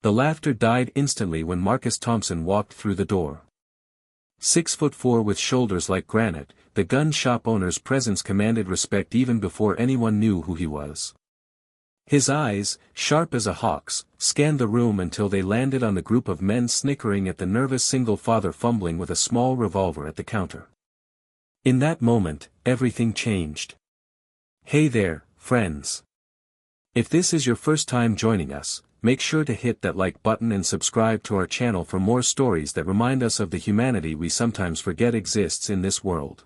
The laughter died instantly when Marcus Thompson walked through the door. 6'4" with shoulders like granite, the gun shop owner's presence commanded respect even before anyone knew who he was. His eyes, sharp as a hawk's, scanned the room until they landed on the group of men snickering at the nervous single father fumbling with a small revolver at the counter. In that moment, everything changed. Hey there, friends. If this is your first time joining us, make sure to hit that like button and subscribe to our channel for more stories that remind us of the humanity we sometimes forget exists in this world.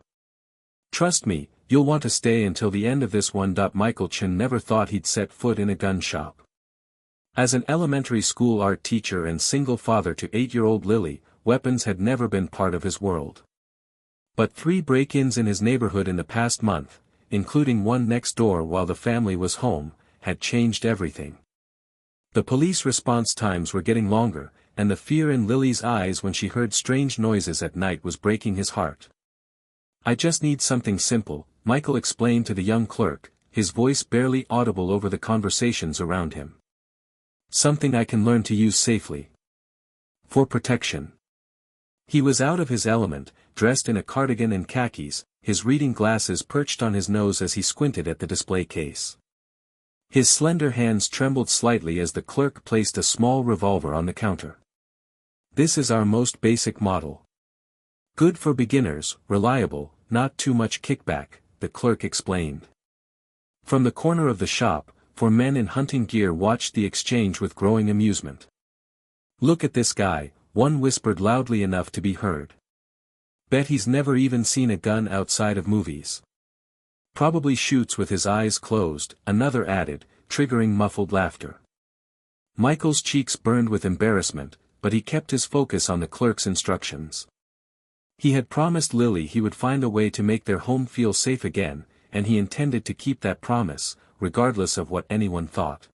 Trust me, you'll want to stay until the end of this one. Michael Chen never thought he'd set foot in a gun shop. As an elementary school art teacher and single father to 8-year-old Lily, weapons had never been part of his world. But 3 break-ins in his neighborhood in the past month, including one next door while the family was home, had changed everything. The police response times were getting longer, and the fear in Lily's eyes when she heard strange noises at night was breaking his heart. I just need something simple, Michael explained to the young clerk, his voice barely audible over the conversations around him. Something I can learn to use safely. For protection. He was out of his element, dressed in a cardigan and khakis, his reading glasses perched on his nose as he squinted at the display case. His slender hands trembled slightly as the clerk placed a small revolver on the counter. This is our most basic model. Good for beginners, reliable, not too much kickback, the clerk explained. From the corner of the shop, 4 men in hunting gear watched the exchange with growing amusement. Look at this guy, one whispered loudly enough to be heard. Bet he's never even seen a gun outside of movies. Probably shoots with his eyes closed, another added, triggering muffled laughter. Michael's cheeks burned with embarrassment, but he kept his focus on the clerk's instructions. He had promised Lily he would find a way to make their home feel safe again, and he intended to keep that promise, regardless of what anyone thought.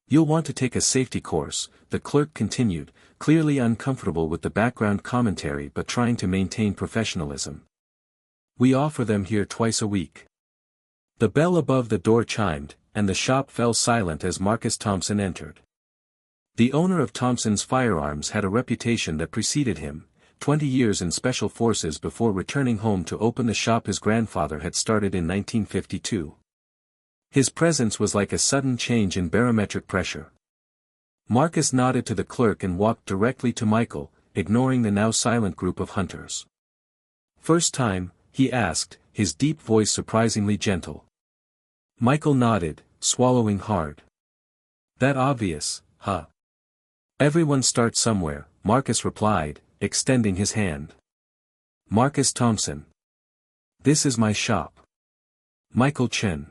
You'll want to take a safety course, the clerk continued, clearly uncomfortable with the background commentary but trying to maintain professionalism. We offer them here twice a week. The bell above the door chimed, and the shop fell silent as Marcus Thompson entered. The owner of Thompson's Firearms had a reputation that preceded him, 20 years in special forces before returning home to open the shop his grandfather had started in 1952. His presence was like a sudden change in barometric pressure. Marcus nodded to the clerk and walked directly to Michael, ignoring the now silent group of hunters. First time, he asked, his deep voice surprisingly gentle. Michael nodded, swallowing hard. That obvious, huh? Everyone starts somewhere, Marcus replied, extending his hand. Marcus Thompson. This is my shop. Michael Chen.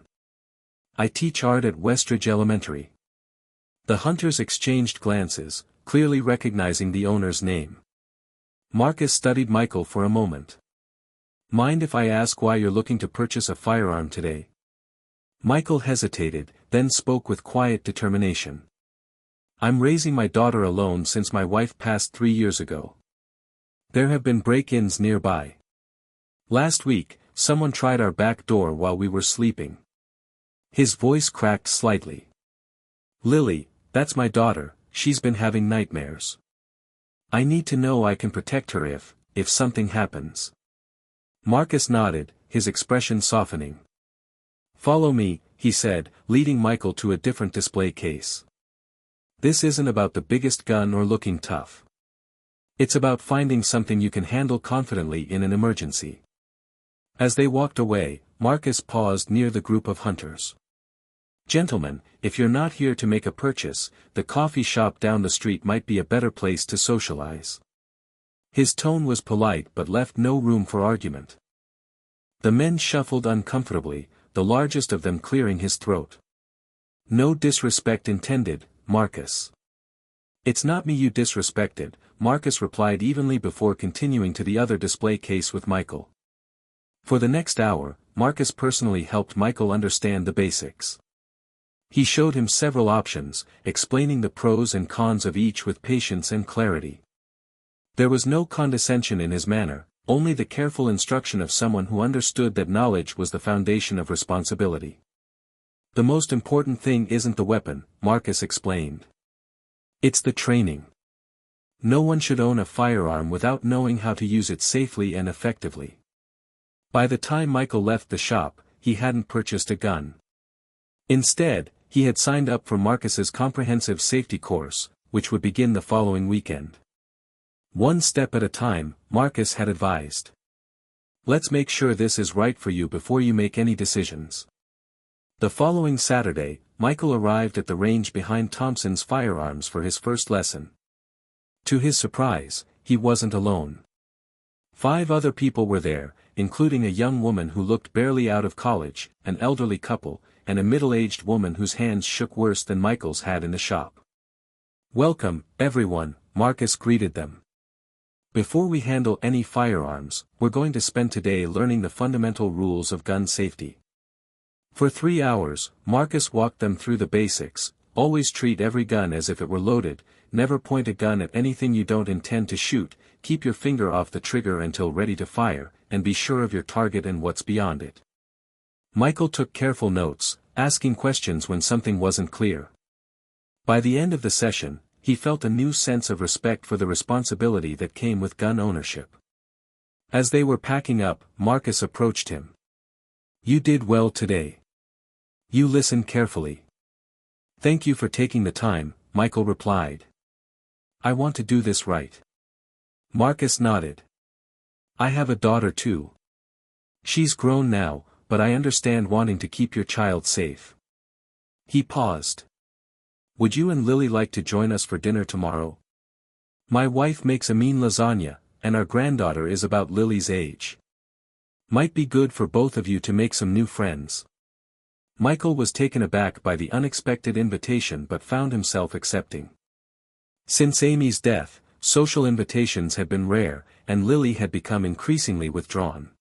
I teach art at Westridge Elementary. The hunters exchanged glances, clearly recognizing the owner's name. Marcus studied Michael for a moment. Mind if I ask why you're looking to purchase a firearm today? Michael hesitated, then spoke with quiet determination. I'm raising my daughter alone since my wife passed 3 years ago. There have been break-ins nearby. Last week, someone tried our back door while we were sleeping. His voice cracked slightly. Lily, that's my daughter, she's been having nightmares. I need to know I can protect her if something happens. Marcus nodded, his expression softening. Follow me, he said, leading Michael to a different display case. This isn't about the biggest gun or looking tough. It's about finding something you can handle confidently in an emergency. As they walked away, Marcus paused near the group of hunters. Gentlemen, if you're not here to make a purchase, the coffee shop down the street might be a better place to socialize. His tone was polite but left no room for argument. The men shuffled uncomfortably, the largest of them clearing his throat. No disrespect intended, Marcus. It's not me you disrespected, Marcus replied evenly before continuing to the other display case with Michael. For the next hour, Marcus personally helped Michael understand the basics. He showed him several options, explaining the pros and cons of each with patience and clarity. There was no condescension in his manner, only the careful instruction of someone who understood that knowledge was the foundation of responsibility. The most important thing isn't the weapon, Marcus explained. It's the training. No one should own a firearm without knowing how to use it safely and effectively. By the time Michael left the shop, he hadn't purchased a gun. Instead, he had signed up for Marcus's comprehensive safety course, which would begin the following weekend. One step at a time, Marcus had advised. Let's make sure this is right for you before you make any decisions. The following Saturday, Michael arrived at the range behind Thompson's Firearms for his first lesson. To his surprise, he wasn't alone. 5 other people were there, including a young woman who looked barely out of college, an elderly couple, and a middle-aged woman whose hands shook worse than Michael's had in the shop. "Welcome, everyone," Marcus greeted them. "Before we handle any firearms, we're going to spend today learning the fundamental rules of gun safety." For 3 hours, Marcus walked them through the basics. Always treat every gun as if it were loaded, never point a gun at anything you don't intend to shoot, keep your finger off the trigger until ready to fire, and be sure of your target and what's beyond it. Michael took careful notes, asking questions when something wasn't clear. By the end of the session, he felt a new sense of respect for the responsibility that came with gun ownership. As they were packing up, Marcus approached him. "You did well today. You listened carefully." "Thank you for taking the time," Michael replied. "I want to do this right." Marcus nodded. "I have a daughter too. She's grown now, but I understand wanting to keep your child safe." He paused. "Would you and Lily like to join us for dinner tomorrow? My wife makes a mean lasagna, and our granddaughter is about Lily's age. Might be good for both of you to make some new friends." Michael was taken aback by the unexpected invitation but found himself accepting. Since Amy's death, social invitations had been rare, and Lily had become increasingly withdrawn.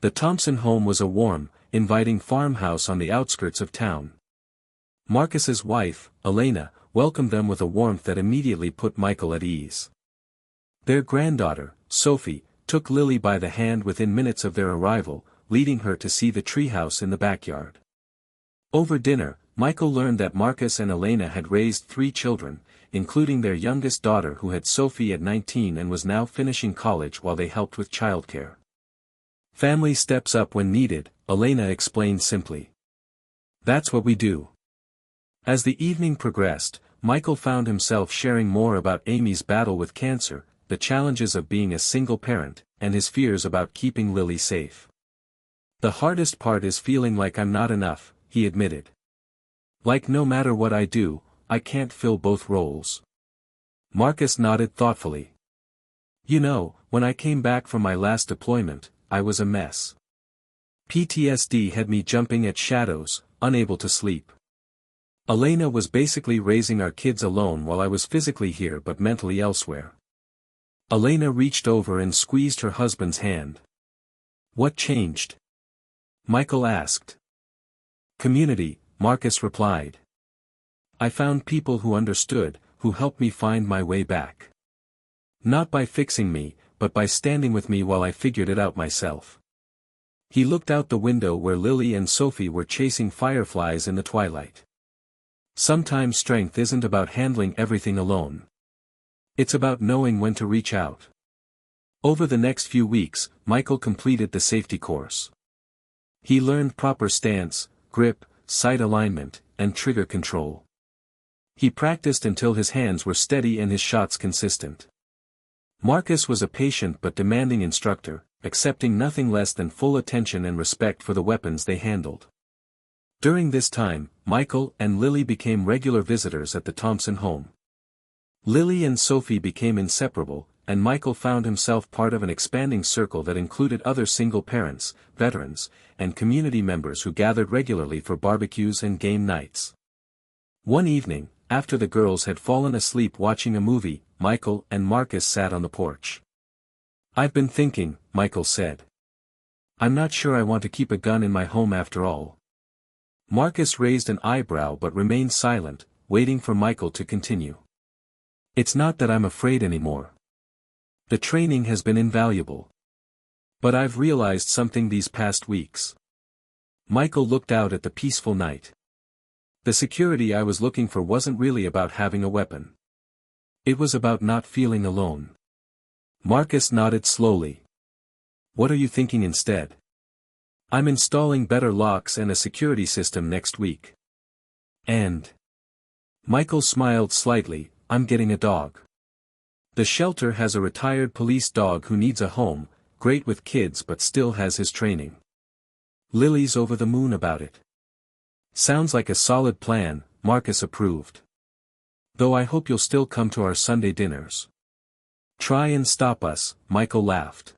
The Thompson home was a warm, inviting farmhouse on the outskirts of town. Marcus's wife, Elena, welcomed them with a warmth that immediately put Michael at ease. Their granddaughter, Sophie, took Lily by the hand within minutes of their arrival, leading her to see the treehouse in the backyard. Over dinner, Michael learned that Marcus and Elena had raised 3 children, including their youngest daughter who had Sophie at 19 and was now finishing college while they helped with childcare. "Family steps up when needed," Elena explained simply. "That's what we do." As the evening progressed, Michael found himself sharing more about Amy's battle with cancer, the challenges of being a single parent, and his fears about keeping Lily safe. "The hardest part is feeling like I'm not enough," he admitted. "Like no matter what I do, I can't fill both roles." Marcus nodded thoughtfully. "You know, when I came back from my last deployment, I was a mess. PTSD had me jumping at shadows, unable to sleep. Elena was basically raising our kids alone while I was physically here but mentally elsewhere." Elena reached over and squeezed her husband's hand. "What changed?" Michael asked. "Community," Marcus replied. "I found people who understood, who helped me find my way back. Not by fixing me, but by standing with me while I figured it out myself." He looked out the window where Lily and Sophie were chasing fireflies in the twilight. Sometimes strength isn't about handling everything alone. It's about knowing when to reach out. Over the next few weeks, Michael completed the safety course. He learned proper stance, grip, sight alignment, and trigger control. He practiced until his hands were steady and his shots consistent. Marcus was a patient but demanding instructor, accepting nothing less than full attention and respect for the weapons they handled. During this time, Michael and Lily became regular visitors at the Thompson home. Lily and Sophie became inseparable, and Michael found himself part of an expanding circle that included other single parents, veterans, and community members who gathered regularly for barbecues and game nights. One evening, after the girls had fallen asleep watching a movie, Michael and Marcus sat on the porch. "I've been thinking," Michael said. "I'm not sure I want to keep a gun in my home after all." Marcus raised an eyebrow but remained silent, waiting for Michael to continue. "It's not that I'm afraid anymore. The training has been invaluable. But I've realized something these past weeks." Michael looked out at the peaceful night. "The security I was looking for wasn't really about having a weapon. It was about not feeling alone. Marcus nodded slowly. What are you thinking instead? I'm installing better locks and a security system next week. And? Michael smiled slightly, I'm getting a dog. The shelter has a retired police dog who needs a home, great with kids but still has his training. Lily's over the moon about it. Sounds like a solid plan, Marcus approved. Though I hope you'll still come to our Sunday dinners. Try and stop us, Michael laughed.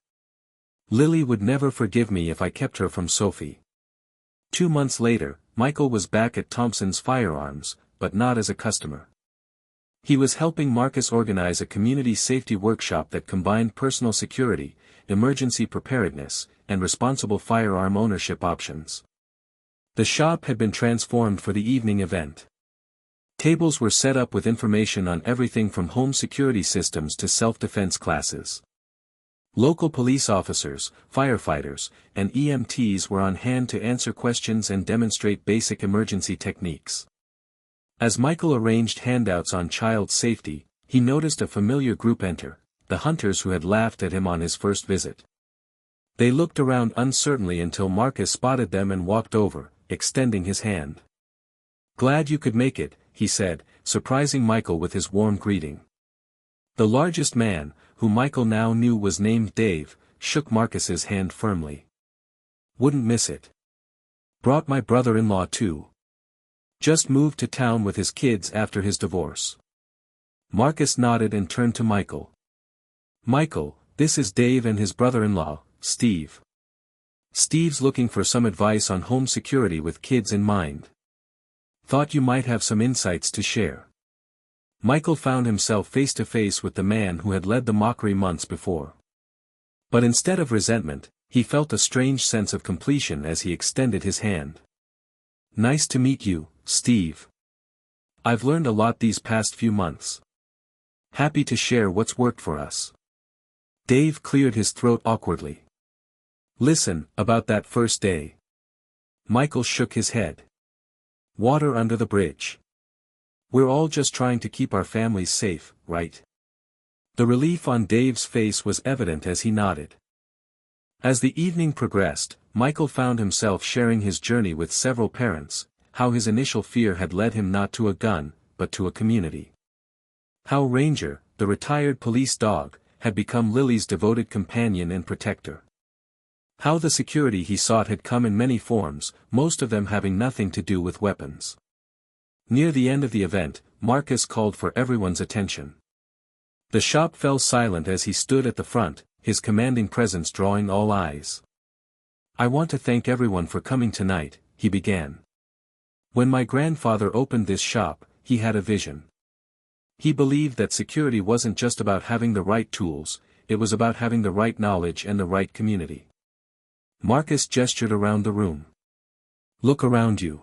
Lily would never forgive me if I kept her from Sophie. 2 months later, Michael was back at Thompson's Firearms, but not as a customer. He was helping Marcus organize a community safety workshop that combined personal security, emergency preparedness, and responsible firearm ownership options. The shop had been transformed for the evening event. Tables were set up with information on everything from home security systems to self-defense classes. Local police officers, firefighters, and EMTs were on hand to answer questions and demonstrate basic emergency techniques. As Michael arranged handouts on child safety, he noticed a familiar group enter, the hunters who had laughed at him on his first visit. They looked around uncertainly until Marcus spotted them and walked over, extending his hand. Glad you could make it, he said, surprising Michael with his warm greeting. The largest man, who Michael now knew was named Dave, shook Marcus's hand firmly. Wouldn't miss it. Brought my brother-in-law too. Just moved to town with his kids after his divorce. Marcus nodded and turned to Michael. Michael, this is Dave and his brother-in-law, Steve. Steve's looking for some advice on home security with kids in mind. Thought you might have some insights to share. Michael found himself face to face with the man who had led the mockery months before. But instead of resentment, he felt a strange sense of completion as he extended his hand. Nice to meet you, Steve. I've learned a lot these past few months. Happy to share what's worked for us. Dave cleared his throat awkwardly. Listen, about that first day. Michael shook his head. Water under the bridge. We're all just trying to keep our families safe, right? The relief on Dave's face was evident as he nodded. As the evening progressed, Michael found himself sharing his journey with several parents, how his initial fear had led him not to a gun, but to a community. How Ranger, the retired police dog, had become Lily's devoted companion and protector. How the security he sought had come in many forms, most of them having nothing to do with weapons. Near the end of the event, Marcus called for everyone's attention. The shop fell silent as he stood at the front, his commanding presence drawing all eyes. I want to thank everyone for coming tonight, he began. When my grandfather opened this shop, he had a vision. He believed that security wasn't just about having the right tools, it was about having the right knowledge and the right community. Marcus gestured around the room. Look around you.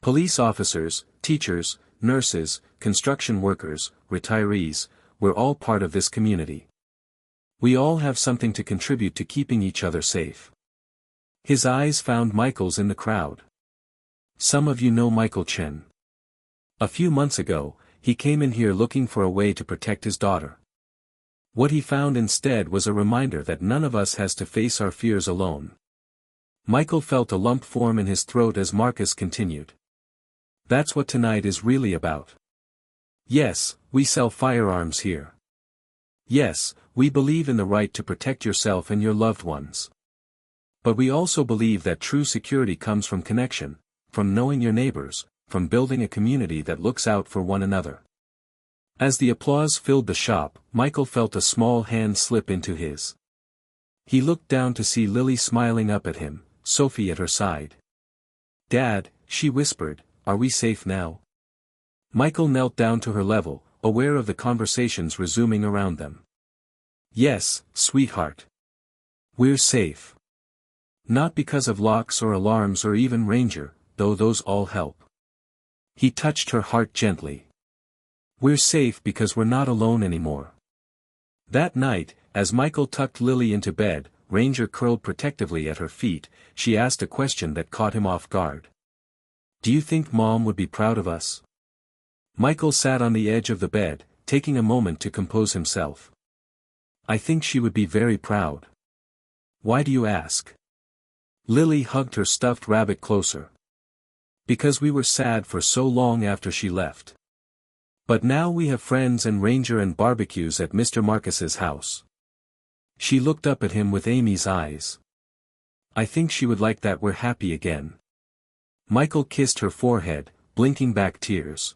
Police officers, teachers, nurses, construction workers, retirees, we're all part of this community. We all have something to contribute to keeping each other safe. His eyes found Michael's in the crowd. Some of you know Michael Chen. A few months ago, he came in here looking for a way to protect his daughter. What he found instead was a reminder that none of us has to face our fears alone. Michael felt a lump form in his throat as Marcus continued. That's what tonight is really about. Yes, we sell firearms here. Yes, we believe in the right to protect yourself and your loved ones. But we also believe that true security comes from connection, from knowing your neighbors, from building a community that looks out for one another. As the applause filled the shop, Michael felt a small hand slip into his. He looked down to see Lily smiling up at him, Sophie at her side. Dad, she whispered, are we safe now? Michael knelt down to her level, aware of the conversations resuming around them. Yes, sweetheart. We're safe. Not because of locks or alarms or even Ranger, though those all help. He touched her heart gently. We're safe because we're not alone anymore. That night, as Michael tucked Lily into bed, Ranger curled protectively at her feet, she asked a question that caught him off guard. Do you think Mom would be proud of us? Michael sat on the edge of the bed, taking a moment to compose himself. I think she would be very proud. Why do you ask? Lily hugged her stuffed rabbit closer. Because we were sad for so long after she left. But now we have friends and Ranger and barbecues at Mr. Marcus's house. She looked up at him with Amy's eyes. I think she would like that we're happy again. Michael kissed her forehead, blinking back tears.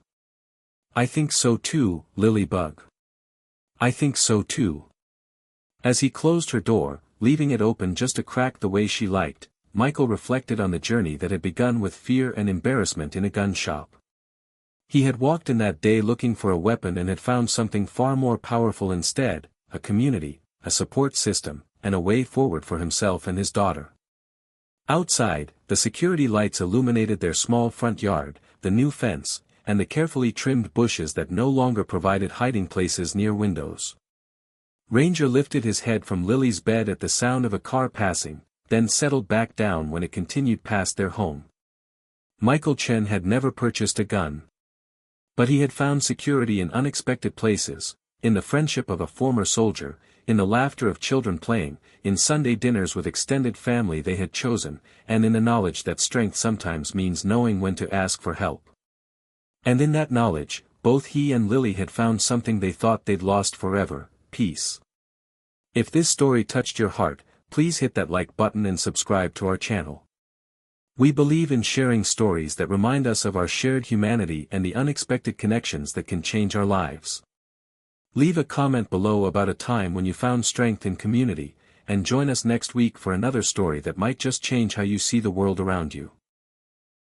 I think so too, Lily Bug. I think so too. As he closed her door, leaving it open just a crack the way she liked, Michael reflected on the journey that had begun with fear and embarrassment in a gun shop. He had walked in that day looking for a weapon and had found something far more powerful instead, a community, a support system, and a way forward for himself and his daughter. Outside, the security lights illuminated their small front yard, the new fence, and the carefully trimmed bushes that no longer provided hiding places near windows. Ranger lifted his head from Lily's bed at the sound of a car passing, then settled back down when it continued past their home. Michael Chen had never purchased a gun. But he had found security in unexpected places, in the friendship of a former soldier, in the laughter of children playing, in Sunday dinners with extended family they had chosen, and in the knowledge that strength sometimes means knowing when to ask for help. And in that knowledge, both he and Lily had found something they thought they'd lost forever, peace. If this story touched your heart, please hit that like button and subscribe to our channel. We believe in sharing stories that remind us of our shared humanity and the unexpected connections that can change our lives. Leave a comment below about a time when you found strength in community, and join us next week for another story that might just change how you see the world around you.